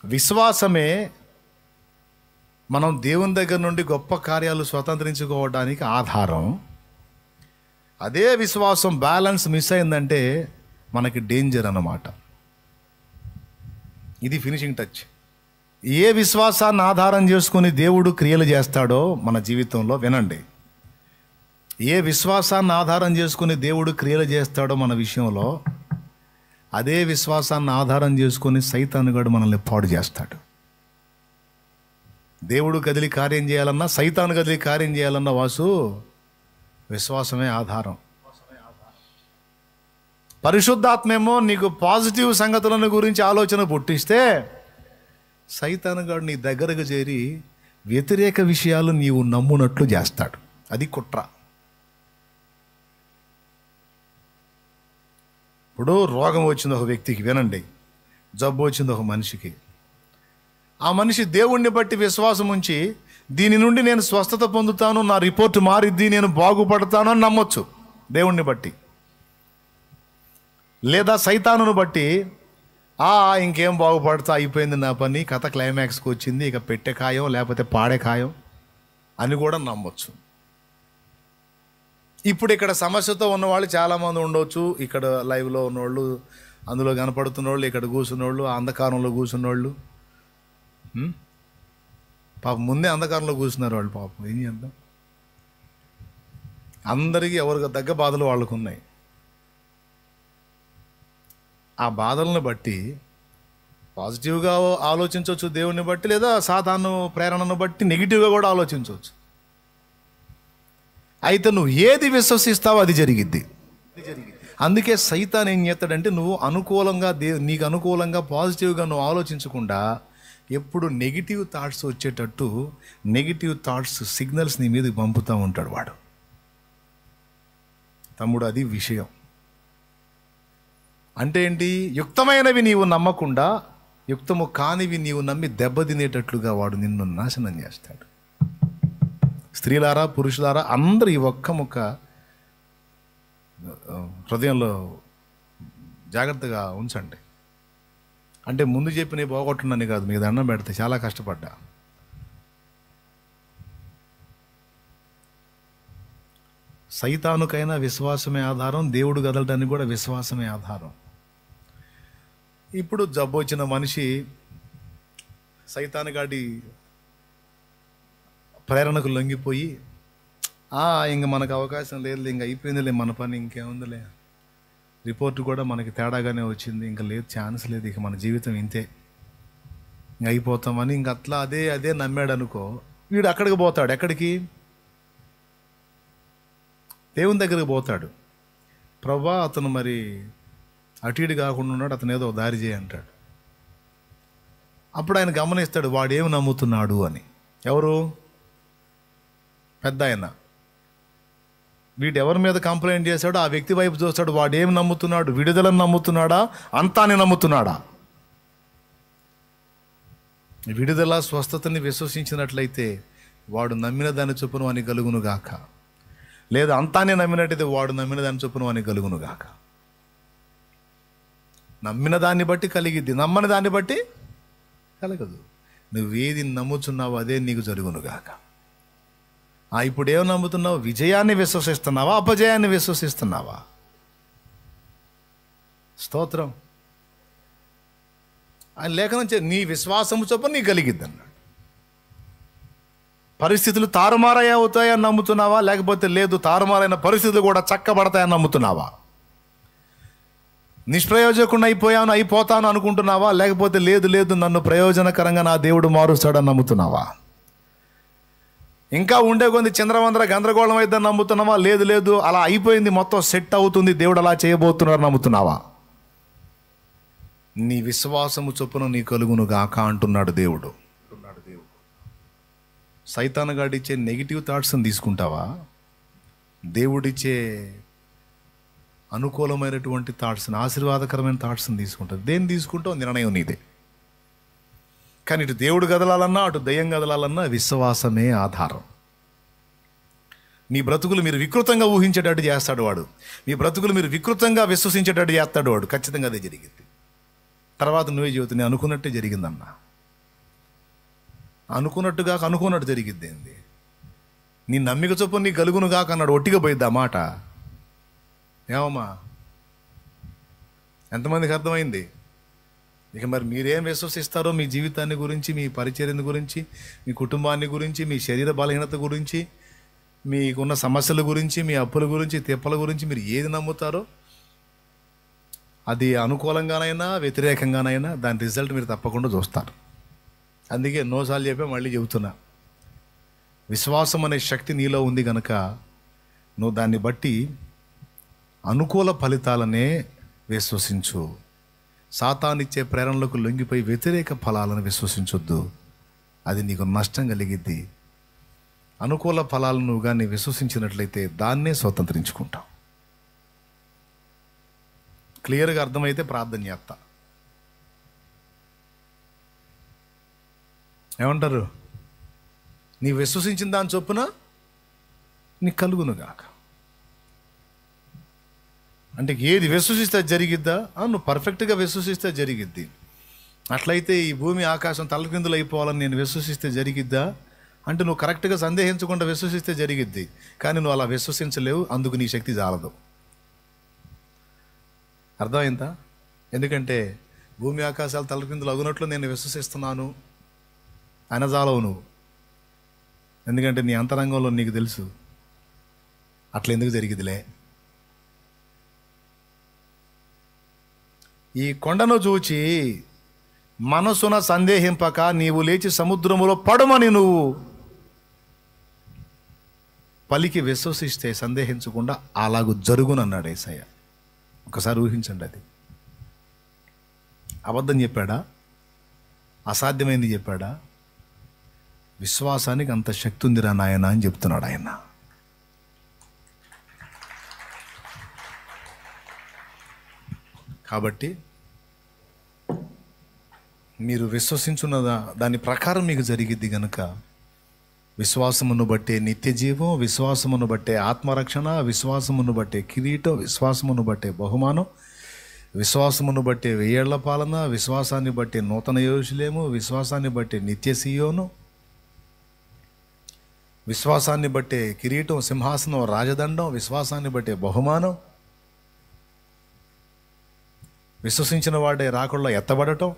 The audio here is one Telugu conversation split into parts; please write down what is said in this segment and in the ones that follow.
విశ్వాసమే మనం దేవుని దగ్గర నుండి గొప్ప కార్యాలు స్వతంత్రించుకోవడానికి ఆధారం. అదే విశ్వాసం బ్యాలెన్స్ మిస్ అయిందంటే మనకి డేంజర్ అన్నమాట. ఇది ఫినిషింగ్ టచ్. ఏ విశ్వాసాన్ని ఆధారం చేసుకుని దేవుడు క్రియలు చేస్తాడో మన జీవితంలో, వినండి, ఏ విశ్వాసాన్ని ఆధారం చేసుకుని దేవుడు క్రియలు చేస్తాడో మన విషయంలో, అదే విశ్వాసాన్ని ఆధారం చేసుకుని సైతానుగాడు మనల్ని పాడు చేస్తాడు. దేవుడు కదిలి కార్యం చేయాలన్నా, సైతాను కదిలి కార్యం చేయాలన్నా వాసు విశ్వాసమే ఆధారం. పరిశుద్ధాత్మేమో నీకు పాజిటివ్ సంగతులను గురించి ఆలోచన పుట్టిస్తే, సైతానుగాడు నీ దగ్గరకు చేరి వ్యతిరేక విషయాలు నీవు నమ్మునట్లు చేస్తాడు. అది కుట్ర. ఇప్పుడు రోగం వచ్చింది ఒక వ్యక్తికి, వినండి, జబ్బు వచ్చింది ఒక మనిషికి. ఆ మనిషి దేవుణ్ణి బట్టి విశ్వాసం ఉంచి దీని నుండి నేను స్వస్థత పొందుతాను, నా రిపోర్ట్ మారిద్ది, నేను బాగుపడతాను అని నమ్మొచ్చు దేవుణ్ణి బట్టి. లేదా సైతానును బట్టి ఇంకేం బాగుపడతా, అయిపోయింది నా పని, కథ క్లైమాక్స్కి వచ్చింది, ఇక పెట్టే ఖాయం లేకపోతే పాడే ఖాయం అని కూడా నమ్మొచ్చు. ఇప్పుడు ఇక్కడ సమస్యతో ఉన్నవాళ్ళు చాలామంది ఉండవచ్చు. ఇక్కడ లైవ్లో ఉన్నవాళ్ళు, అందులో కనపడుతున్నోళ్ళు, ఇక్కడ కూర్చున్నోళ్ళు, అంధకారంలో కూర్చున్నోళ్ళు. పాపం ముందే అంధకారంలో కూర్చున్నారు వాళ్ళు. పాపం ఏం చేద్దాం, అందరికీ ఎవరికి తగ్గ బాధలు వాళ్ళకు ఉన్నాయి. ఆ బాధలను బట్టి పాజిటివ్గా ఆలోచించవచ్చు దేవుణ్ణి బట్టి, లేదా సాధారణ ప్రేరణను బట్టి నెగిటివ్గా కూడా ఆలోచించవచ్చు. అయితే నువ్వు ఏది విశ్వసిస్తావో అది జరిగిద్ది. అందుకే సైతాన్ ఏం చేస్తాడంటే, నువ్వు అనుకూలంగా నీకు అనుకూలంగా పాజిటివ్గా నువ్వు ఆలోచించకుండా ఎప్పుడు నెగిటివ్ థాట్స్ వచ్చేటట్టు నెగిటివ్ థాట్స్ సిగ్నల్స్ నీ మీదకి పంపుతూ ఉంటాడు వాడు. తమ్ముడు, అది విషయం. అంటే ఏంటి? యుక్తమైనవి నీవు నమ్మకుండా యుక్తము కానివి నీవు నమ్మి దెబ్బతినేటట్లుగా వాడు నిన్ను నాశనం చేస్తాడు. స్త్రీలారా, పురుషులారా, అందరూ ఈ ఒక్క ముక్క హృదయంలో జాగ్రత్తగా ఉంచండి. అంటే ముందు చెప్పి నేను పోగొట్టున్నాను కాదు, మీకు దండం పెడితే చాలా కష్టపడ్డా. సైతానుకైనా విశ్వాసమే ఆధారం, దేవుడు కదలడానికి కూడా విశ్వాసమే ఆధారం. ఇప్పుడు జబ్బు వచ్చిన మనిషి సైతానుగాడి ప్రేరణకు లొంగిపోయి, ఇంక మనకు అవకాశం లేదు, ఇంక అయిపోయిందిలే మన పని, ఇంకేముందిలే, రిపోర్ట్ కూడా మనకి తేడాగానే వచ్చింది, ఇంకా లేదు, ఛాన్స్ లేదు, ఇక మన జీవితం ఇంతే, ఇంక అయిపోతామని ఇంక అట్లా అదే నమ్మాడు అనుకో. వీడు అక్కడికి పోతాడు. ఎక్కడికి? దేవుని దగ్గరికి పోతాడు. ప్రభా, అతను మరి అటు ఇటు కాకుండా ఉన్నాడు, అతను ఏదో దారి చేయి అంటాడు. అప్పుడు ఆయన గమనిస్తాడు వాడు ఏమి నమ్ముతున్నాడు అని. ఎవరు? పెద్ద ఆయన. వీడు ఎవరి మీద కంప్లైంట్ చేశాడో ఆ వ్యక్తి వైపు చూస్తాడు. వాడు ఏమి నమ్ముతున్నాడు? విడుదలను నమ్ముతున్నాడా, అంతాన్ని నమ్ముతున్నాడా? విడుదల స్వస్థతని విశ్వసించినట్లయితే వాడు నమ్మిన దాని చొప్పున అని కలుగును గాక, లేదా అంతాన్ని నమ్మినట్టయితే వాడు నమ్మిన దాని చొప్పున అని కలుగును గాక. నమ్మిన దాన్ని బట్టి కలిగిద్ది, నమ్మని దాన్ని బట్టి కలగదు. నువ్వేది నమ్ముచున్నావో అదే నీకు జరుగును గాక. ఇప్పుడు ఏం నమ్ముతున్నావు? విజయాన్ని విశ్వసిస్తున్నావా, అపజయాన్ని విశ్వసిస్తున్నావా? స్తోత్రం. ఆయన లేఖనం నీ విశ్వాసము చొప్పున నీకు కలిగిద్ది అన్నాడు. పరిస్థితులు తారుమారయ్య అవుతాయని నమ్ముతున్నావా, లేకపోతే లేదు తారుమారైన పరిస్థితులు కూడా చక్కబడతాయని నమ్ముతున్నావా? నిష్ప్రయోజకుండా అయిపోతాను అనుకుంటున్నావా, లేకపోతే లేదు నన్ను ప్రయోజనకరంగా నా దేవుడు మారుస్తాడని నమ్ముతున్నావా? ఇంకా ఉండే కొంది చంద్రవందర గందరగోళం అయిద్దని నమ్ముతున్నావా, లేదు అలా అయిపోయింది, మొత్తం సెట్ అవుతుంది, దేవుడు అలా చేయబోతున్నారు నమ్ముతున్నావా? నీ విశ్వాసము చొప్పున నీ కలుగును గాక అంటున్నాడు దేవుడు. సైతానుగాడిచ్చే నెగిటివ్ థాట్స్ని తీసుకుంటావా, దేవుడిచ్చే అనుకూలమైనటువంటి థాట్స్ని, ఆశీర్వాదకరమైన థాట్స్ని తీసుకుంటావు? దేన్ని తీసుకుంటావు? నిర్ణయం నీదే. కానీ ఇటు దేవుడు కదలాలన్నా అటు దయ్యం కదలాలన్నా విశ్వాసమే ఆధారం. మీ బ్రతుకులు మీరు వికృతంగా ఊహించేటట్టు చేస్తాడు వాడు, మీ బ్రతుకులు మీరు వికృతంగా విశ్వసించేటట్టు చేస్తాడు వాడు. ఖచ్చితంగా అదే జరిగింది. తర్వాత నువ్వే చెబుతూ నేను అనుకున్నట్టే జరిగిందన్నా. అనుకున్నట్టుగా అనుకున్నట్టు జరిగిద్దేంది? నీ నమ్మిక చొప్పున నీ కలుగును కాక అన్నాడు. ఒట్టిగా పోయిద్ది ఆ మాట. ఏమమ్మా, ఎంతమందికి అర్థమైంది? ఇక మరి మీరేం విశ్వసిస్తారో మీ జీవితాన్ని గురించి, మీ పరిచర్యను గురించి, మీ కుటుంబాన్ని గురించి, మీ శరీర బలహీనత గురించి, మీకున్న సమస్యల గురించి, మీ అప్పుల గురించి, తిప్పల గురించి మీరు ఏది నమ్ముతారో అది అనుకూలంగానైనా వ్యతిరేకంగానైనా దాని రిజల్ట్ మీరు తప్పకుండా చూస్తారు. అందుకే ఎన్నోసార్లు చెప్పా, మళ్ళీ చెబుతున్నా, విశ్వాసం అనే శక్తి నీలో ఉంది కనుక నువ్వు దాన్ని బట్టి అనుకూల ఫలితాలనే విశ్వసించు. సాతానిచ్చే ప్రేరణలకు లొంగిపోయి వ్యతిరేక ఫలాలను విశ్వసించొద్దు, అది నీకు నష్టం కలిగిద్ది. అనుకూల ఫలాలను నువ్వు కానీ విశ్వసించినట్లయితే దాన్నే స్వతంత్రించుకుంటావు. క్లియర్గా అర్థమైతే ప్రార్థన చేస్తా. ఏమంటారు? నీ విశ్వసించిన దాని చొప్పున నీ కలుగునుగాక. అంటే ఏది విశ్వసిస్తే జరిగిద్దా? నువ్వు పర్ఫెక్ట్గా విశ్వసిస్తే జరిగిద్ది. అట్లయితే ఈ భూమి ఆకాశం తలకిందులు అయిపోవాలని నేను విశ్వసిస్తే జరిగిద్దా అంటే నువ్వు కరెక్ట్గా సందేహించకుండా విశ్వసిస్తే జరిగిద్ది. కానీ నువ్వు అలా విశ్వసించలేవు, అందుకు నీ శక్తి చాలదు. అర్థమైందా? ఎందుకంటే భూమి ఆకాశాలు తలకిందులు అగునట్లు నేను విశ్వసిస్తున్నాను అనజాలవు నువ్వు. ఎందుకంటే నీ అంతరంగంలో నీకు తెలుసు అట్లా ఎందుకు జరిగిదిలే. ఈ కొండను చూచి మనసున సందేహింపక నీవు లేచి సముద్రములో పడమని నువ్వు పలికి విశ్వసిస్తే సందేహించకుండా అలాగూ జరుగునన్నాడు యేసయ్య. ఒకసారి ఊహించండి, అది అబద్ధం చెప్పాడా? అసాధ్యమైంది చెప్పాడా? విశ్వాసానికి అంత శక్తి ఉందిరా నాయన అని చెప్తున్నాడు ఆయన. కాబట్టి మీరు విశ్వసించున్నదా దాని ప్రకారం మీకు జరిగిద్ది కనుక విశ్వాసమును బట్టే నిత్య జీవం, విశ్వాసమును బట్టే ఆత్మరక్షణ, విశ్వాసమును బట్టే కిరీటం, విశ్వాసమును బట్టే బహుమానం, విశ్వాసమును బట్టే వెయ్యేళ్ల పాలన, విశ్వాసాన్ని బట్టే నూతన యెరూషలేము, విశ్వాసాన్ని బట్టే నిత్య సీయోను, విశ్వాసాన్ని బట్టే కిరీటం, సింహాసనం, రాజదండం, విశ్వాసాన్ని బట్టే బహుమానం, విశ్వసించిన వాడే రాకుల్లో ఎత్తబడటం.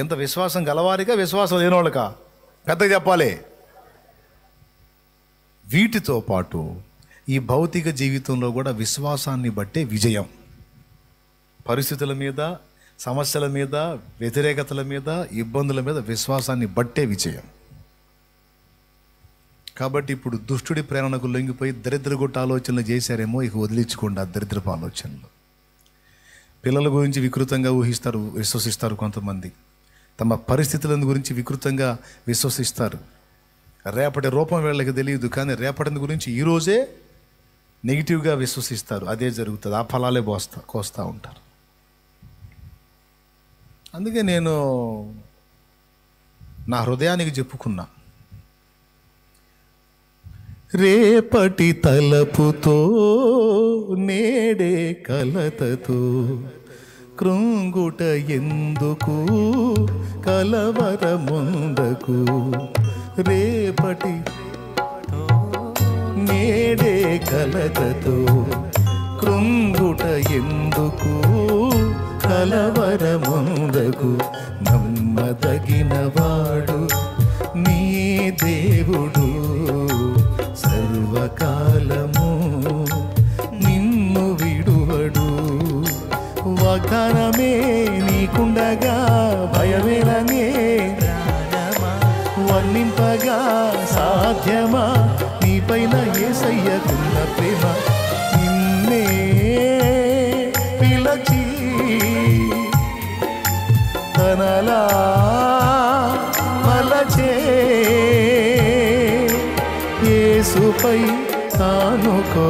ఎంత విశ్వాసం గలవారిగా, విశ్వాసం లేనోళ్ళకా? పెద్దగా చెప్పాలి. వీటితో పాటు ఈ భౌతిక జీవితంలో కూడా విశ్వాసాన్ని బట్టే విజయం. పరిస్థితుల మీద, సమస్యల మీద, వ్యతిరేకతల మీద, ఇబ్బందుల మీద విశ్వాసాన్ని బట్టే విజయం. కాబట్టి ఇప్పుడు దుష్టుడి ప్రేరణకు లొంగిపోయి దరిద్రగొట్ట ఆలోచనలు చేశారేమో, ఇక వదిలించుకోండి ఆ దరిద్రపు ఆలోచనలు. పిల్లల గురించి వికృతంగా ఊహిస్తారు, విశ్వసిస్తారు. కొంతమంది తమ పరిస్థితుల గురించి వికృతంగా విశ్వసిస్తారు. రేపటి రూపం వీళ్ళకి తెలియదు, కానీ రేపటి గురించి ఈరోజే నెగిటివ్గా విశ్వసిస్తారు. అదే జరుగుతుంది, ఆ ఫలాలే కోస్తూ ఉంటారు. అందుకే నేను నా హృదయానికి చెప్పుకున్నా, రేపటి తలపుతో నేడే కలతతో కృంగుట ఎందుకు, కలవరముందకు. రేపటి నేడే కలతతో కృంగుట ఎందుకు, కలవరముందకు. నమ్మదగినవాడు నీ దేవుడు, సర్వకాలము నిన్ను విడువడు. వాగ్దానమే నీకుండగా భయమేలనే వర్ణింపగా సాధ్యమా? నీపైన యేసయ్యకున్న ప్రేమ నిన్నే పిలచి తనలా మలచే. యేసుపై ఆనుకో,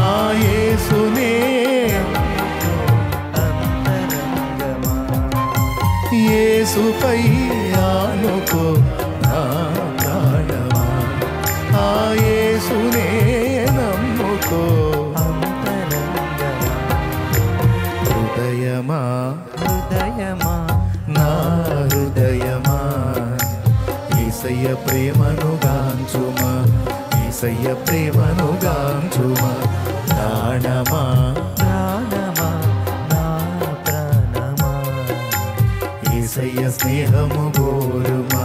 ఆ యేసునే యేసుపై ఆనుకో నా ప్రాణమా, ఆ యేసునే నమ్ముకో. హృదయమా హృదయమా యేసయ్య ప్రేమను గాంచుమా, యేసయ్య ప్రేమను గాంచుమా. ప్రాణమా ప్రాణమా నా ప్రాణమా యేసయ్య స్నేహము గోరుమా,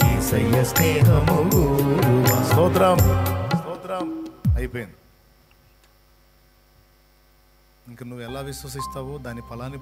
యేసయ్య స్నేహము గోరుమా. స్తోత్రం స్తోత్రం. అయిపోయింది. ఇంక నువ్వు ఎలా విశ్వసిస్తావో దాని ఫలాన్ని